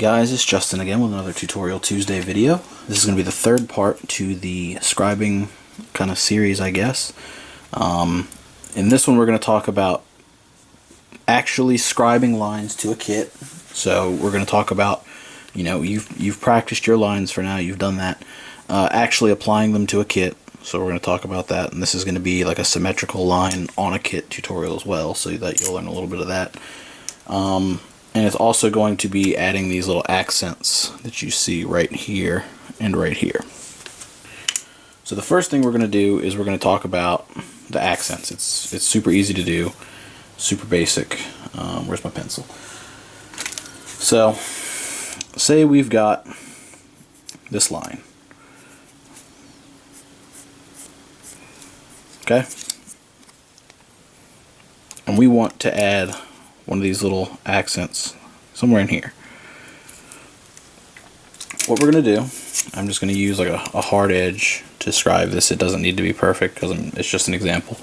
guys, it's Justin again with another Tutorial Tuesday video. This is going to be the third part to the scribing kind of series, I guess. In this one we're going to talk about actually scribing lines to a kit. So we're going to talk about, you know, you've practiced your lines for now, you've done that. Actually applying them to a kit. So we're going to talk about that, and this is going to be like a symmetrical line on a kit tutorial as well, so that you'll learn a little bit of that. And it's also going to be adding these little accents that you see right here and right here. So the first thing we're going to do is we're going to talk about the accents. It's super easy to do, super basic. Where's my pencil? So say we've got this line. Okay? And we want to add one of these little accents somewhere in here. What we're going to do, I'm just going to use like a hard edge to describe this. It doesn't need to be perfect because it's just an example.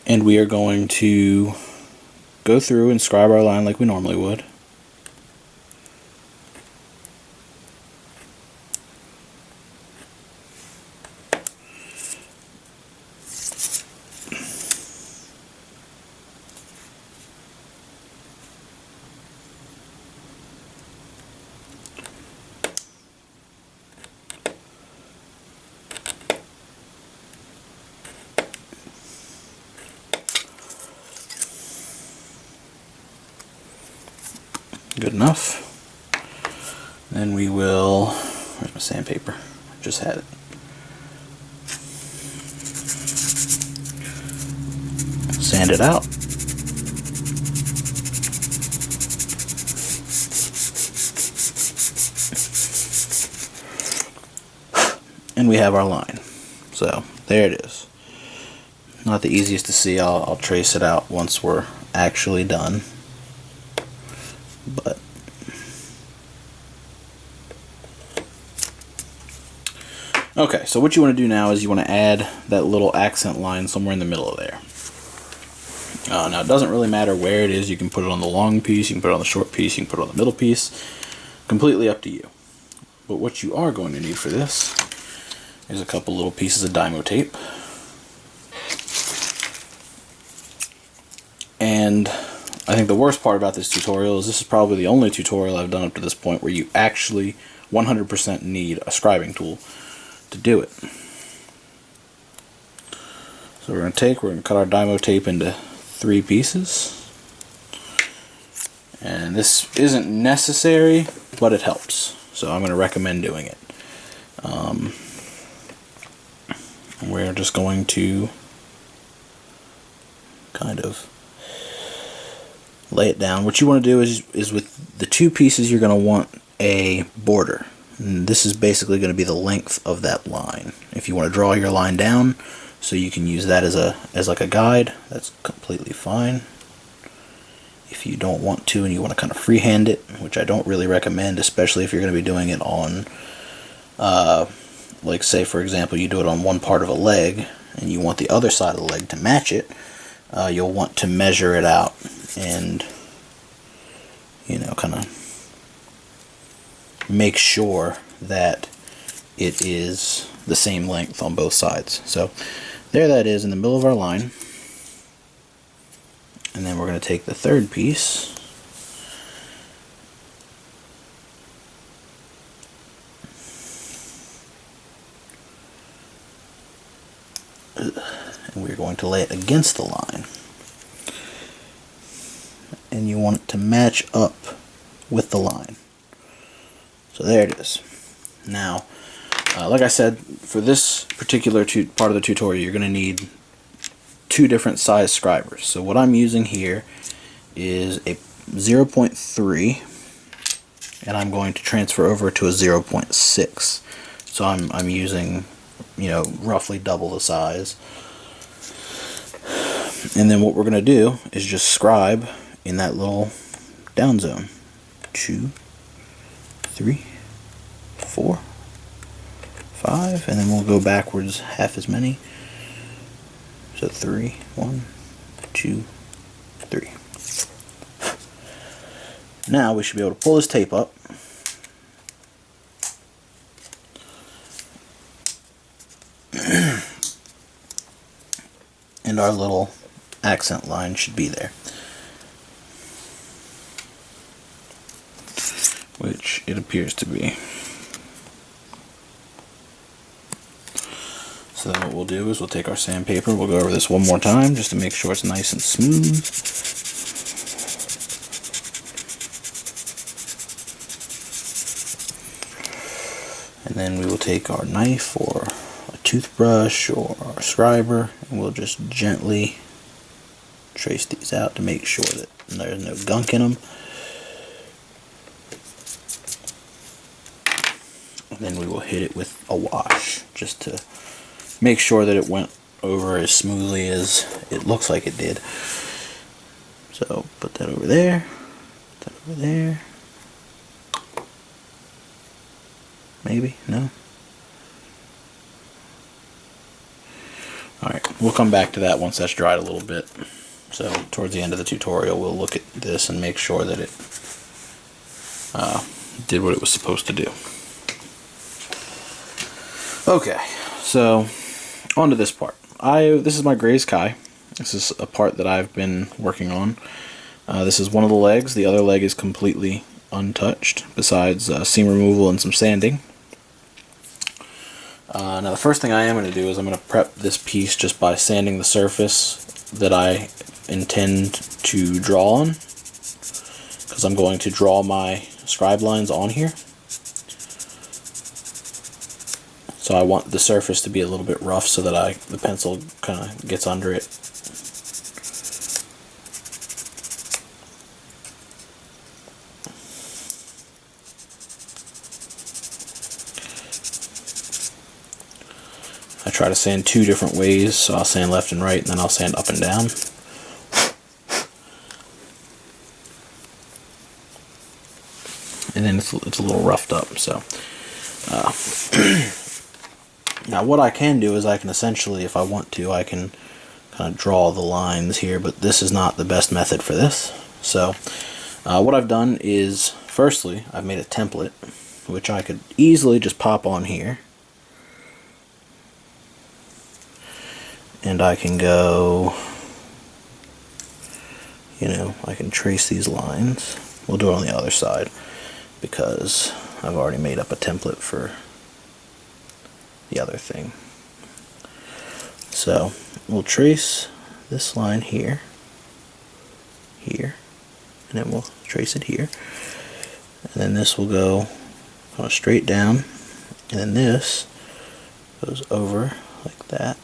And we are going to go through and scribe our line like we normally would. Good enough. Then we will, where's my sandpaper? I just had it. Sand it out. And we have our line. So there it is. Not the easiest to see. I'll trace it out once we're actually done. But okay, so what you want to do now is you want to add that little accent line somewhere in the middle of there. Now it doesn't really matter where it is. You can put it on the long piece, you can put it on the short piece, you can put it on the middle piece. Completely up to you. But what you are going to need for this is a couple little pieces of Dymo tape. And I think the worst part about this tutorial is this is probably the only tutorial I've done up to this point where you actually 100% need a scribing tool to do it. So we're going to cut our Dymo tape into 3 pieces. And this isn't necessary, but it helps. So I'm going to recommend doing it. We're just going to kind of lay it down. What you want to do is with the 2 pieces you're going to want a border. And this is basically going to be the length of that line. If you want to draw your line down so you can use that as like a guide, that's completely fine. If you don't want to and you want to kind of freehand it, which I don't really recommend, especially if you're going to be doing it on like say for example you do it on one part of a leg and you want the other side of the leg to match it, you'll want to measure it out and, you know, kind of make sure that it is the same length on both sides. So there that is in the middle of our line. And then we're going to take the 3rd piece and we're going to lay it against the line. And you want it to match up with the line. So there it is. Now, like I said, for this particular part of the tutorial, you're going to need 2 different size scribers. So what I'm using here is a 0.3, and I'm going to transfer over to a 0.6. So I'm using, you know, roughly double the size. And then what we're going to do is just scribe in that little down zone. 2, 3, 4, 5, and then we'll go backwards half as many. So 3, 1, 2, 3. Now we should be able to pull this tape up. And our little accent line should be there. Which it appears to be. So then what we'll do is we'll take our sandpaper, we'll go over this one more time just to make sure it's nice and smooth. And then we will take our knife or a toothbrush or our scriber and we'll just gently trace these out to make sure that there's no gunk in them. And then we will hit it with a wash just to make sure that it went over as smoothly as it looks like it did. So put that over there, put that over there. Maybe? No? Alright, we'll come back to that once that's dried a little bit. So towards the end of the tutorial we'll look at this and make sure that it did what it was supposed to do. Okay, so on to this part. This is my Gray's Kai. This is a part that I've been working on. This is one of the legs. The other leg is completely untouched, besides seam removal and some sanding. Now the first thing I am going to do is I'm going to prep this piece just by sanding the surface that I intend to draw on, because I'm going to draw my scribe lines on here. So I want the surface to be a little bit rough so that the pencil kind of gets under it. I try to sand two different ways, so I'll sand left and right, and then I'll sand up and down. And then it's a little roughed up, so. Now what I can do is I can essentially, if I want to, I can kind of draw the lines here, but this is not the best method for this. So what I've done is, firstly, I've made a template, which I could easily just pop on here. And I can go, I can trace these lines. We'll do it on the other side because I've already made up a template for the other thing. So we'll trace this line here, here, and then we'll trace it here. And then this will go kind of straight down, and then this goes over like that.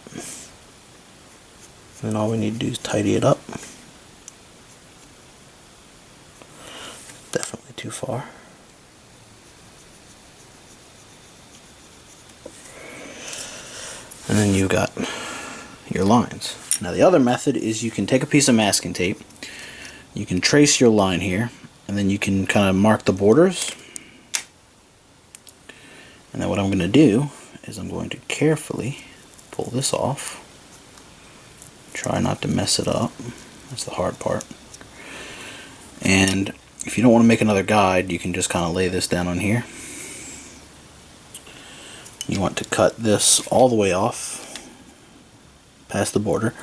And then all we need to do is tidy it up. Definitely too far. And then you got your lines. Now the other method is you can take a piece of masking tape, you can trace your line here, and then you can kind of mark the borders. And then what I'm going to do is I'm going to carefully pull this off. Try not to mess it up. That's the hard part. And if you don't want to make another guide, you can just kind of lay this down on here. You want to cut this all the way off past the border.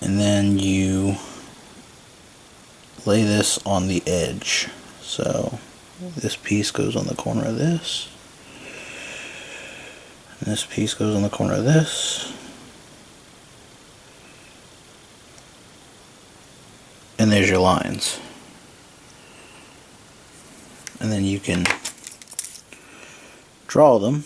And then you lay this on the edge. So this piece goes on the corner of this. And this piece goes on the corner of this. And there's your lines. And then you can draw them.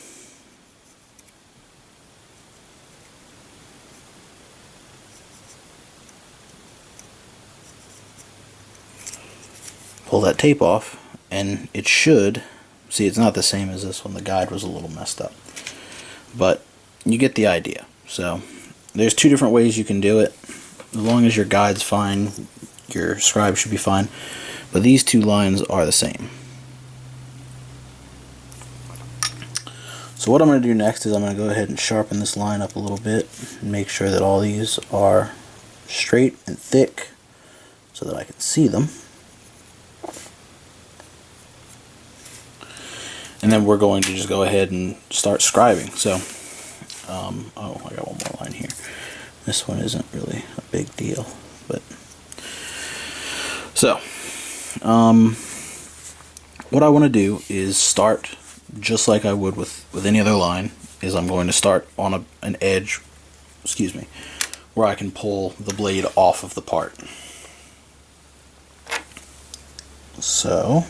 Pull that tape off, and it should, see, it's not the same as this one. The guide was a little messed up. But you get the idea. So there's two different ways you can do it. As long as your guide's fine, your scribe should be fine. But these two lines are the same. So what I'm going to do next is I'm going to go ahead and sharpen this line up a little bit and make sure that all these are straight and thick so that I can see them. And then we're going to just go ahead and start scribing. So, oh, I got one more line here. This one isn't really a big deal, but so what I want to do is start just like I would with any other line. Is I'm going to start on an edge, excuse me, where I can pull the blade off of the part. So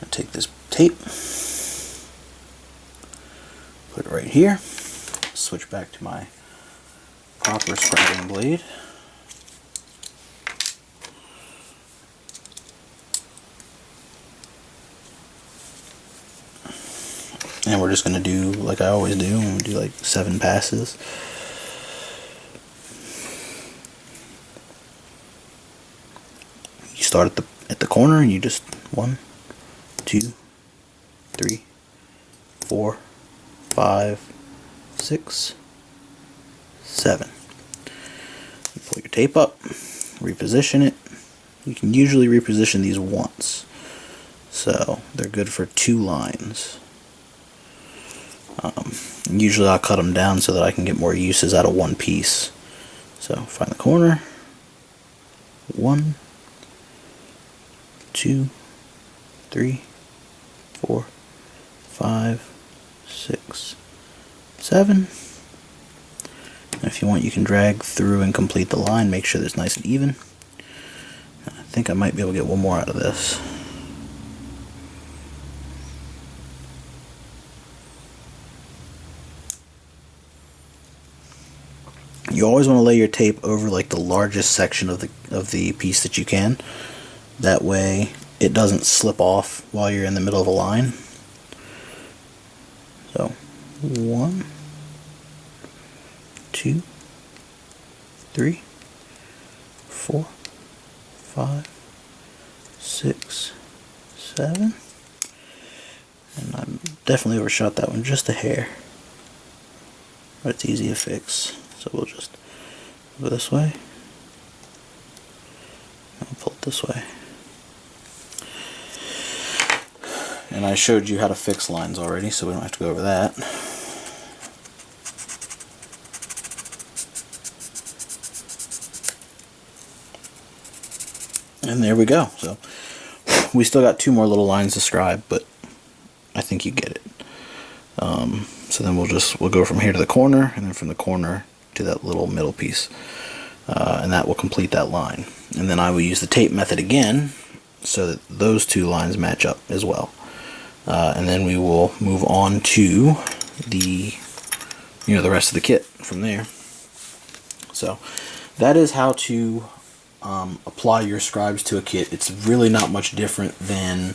I take this tape, put it right here, switch back to my proper scribing blade. And we're just going to do like I always do, and we'll do like 7 passes. You start at the corner and you just 1, 2, 3, 4, 5, 6, 7. You pull your tape up, reposition it. You can usually reposition these once, so they're good for 2 lines. Usually I'll cut them down so that I can get more uses out of one piece. So find the corner, 1, 2, 3, 4, 5, 6, 7. And if you want, you can drag through and complete the line, make sure that it's nice and even. I think I might be able to get one more out of this. You always want to lay your tape over like the largest section of the piece that you can. That way it doesn't slip off while you're in the middle of a line. So 1, 2, 3, 4, 5, 6, 7. And I definitely overshot that one just a hair. But it's easy to fix. So we'll just go this way. I'll pull it this way. And I showed you how to fix lines already, so we don't have to go over that. And there we go. So we still got 2 more little lines to scribe, but I think you get it. So then we'll go from here to the corner, and then from the corner to that little middle piece, and that will complete that line. And then I will use the tape method again so that those 2 lines match up as well. And then we will move on to the rest of the kit from there. So that is how to apply your scribes to a kit. It's really not much different than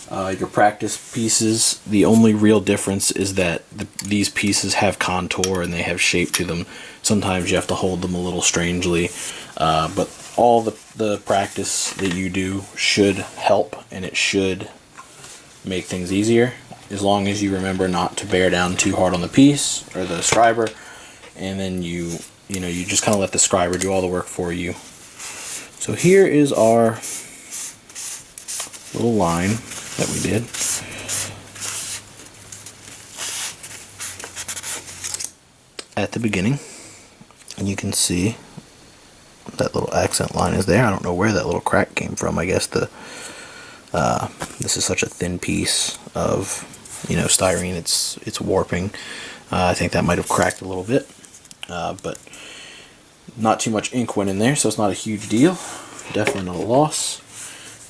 your practice pieces. The only real difference is that these pieces have contour and they have shape to them. Sometimes you have to hold them a little strangely, but all the practice that you do should help, and it should make things easier, as long as you remember not to bear down too hard on the piece or the scriber, and then you just kind of let the scriber do all the work for you. So here is our little line that we did. At the beginning, and you can see that little accent line is there. I don't know where that little crack came from. I guess this is such a thin piece of styrene, it's warping. I think that might have cracked a little bit, but not too much ink went in there, so it's not a huge deal. Definitely not a loss.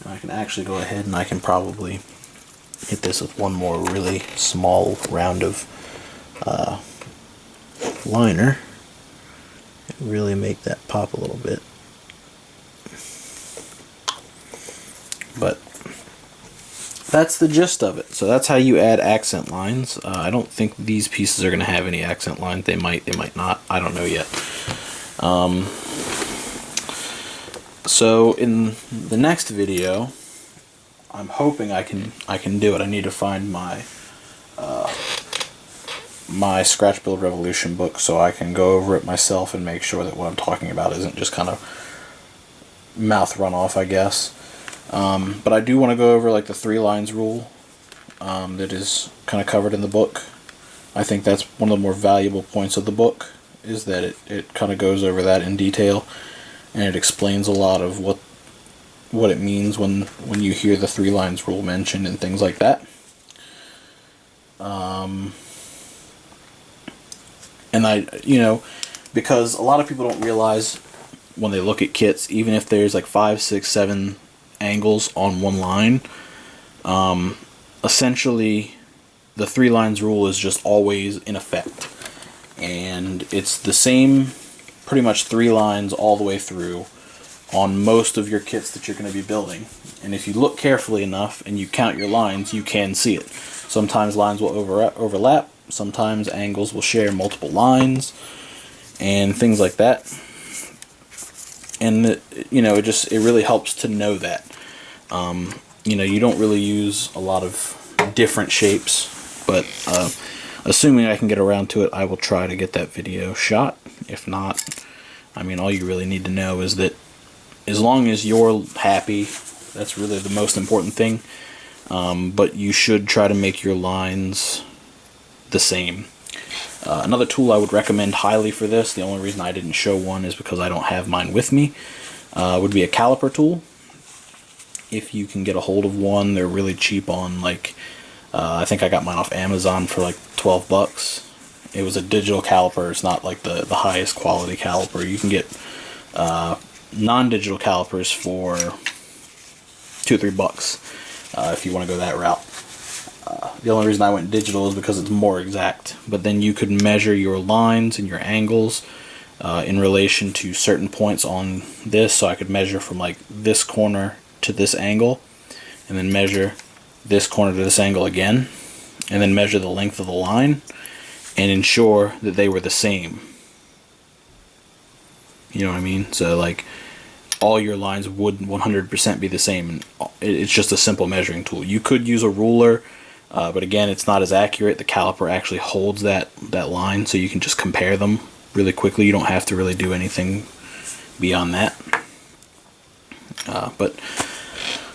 And I can actually go ahead and I can probably hit this with one more really small round of liner and really make that pop a little bit. that's the gist of it. So that's how you add accent lines. I don't think these pieces are going to have any accent lines. They might not. I don't know yet. So in the next video, I'm hoping I can do it. I need to find my my Scratch Build Revolution book so I can go over it myself and make sure that what I'm talking about isn't just kind of mouth run off, I guess. But I do want to go over like the 3 lines rule that is kind of covered in the book. I think that's one of the more valuable points of the book, is that it kind of goes over that in detail, and it explains a lot of what it means when you hear the 3 lines rule mentioned and things like that. And because a lot of people don't realize when they look at kits, even if there's like 5, 6, 7 angles on one line, essentially the 3 lines rule is just always in effect, and it's the same pretty much 3 lines all the way through on most of your kits that you're going to be building. And if you look carefully enough and you count your lines, you can see it. Sometimes lines will overlap, sometimes angles will share multiple lines and things like that. And it really helps to know that. You don't really use a lot of different shapes, but assuming I can get around to it, I will try to get that video shot. If not, all you really need to know is that as long as you're happy, that's really the most important thing. But you should try to make your lines the same. Another tool I would recommend highly for this, the only reason I didn't show one is because I don't have mine with me, would be a caliper tool. If you can get a hold of one, they're really cheap on, I think I got mine off Amazon for like $12. It was a digital caliper. It's not like the highest quality caliper. You can get non-digital calipers for $2 or $3 if you want to go that route. The only reason I went digital is because it's more exact. But then you could measure your lines and your angles in relation to certain points on this. So I could measure from like this corner to this angle, and then measure this corner to this angle again, and then measure the length of the line and ensure that they were the same. You know what I mean? So like all your lines would 100% be the same, and it's just a simple measuring tool. You could use a ruler, but again, it's not as accurate. The caliper actually holds that line, so you can just compare them really quickly. You don't have to really do anything beyond that.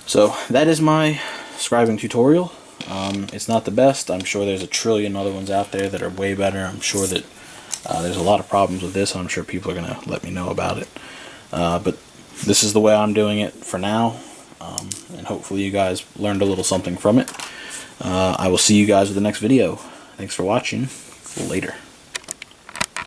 So that is my scribing tutorial. It's not the best. I'm sure there's a trillion other ones out there that are way better. I'm sure that there's a lot of problems with this, and I'm sure people are going to let me know about it. But this is the way I'm doing it for now, and hopefully you guys learned a little something from it. I will see you guys with the next video. Thanks for watching. Later.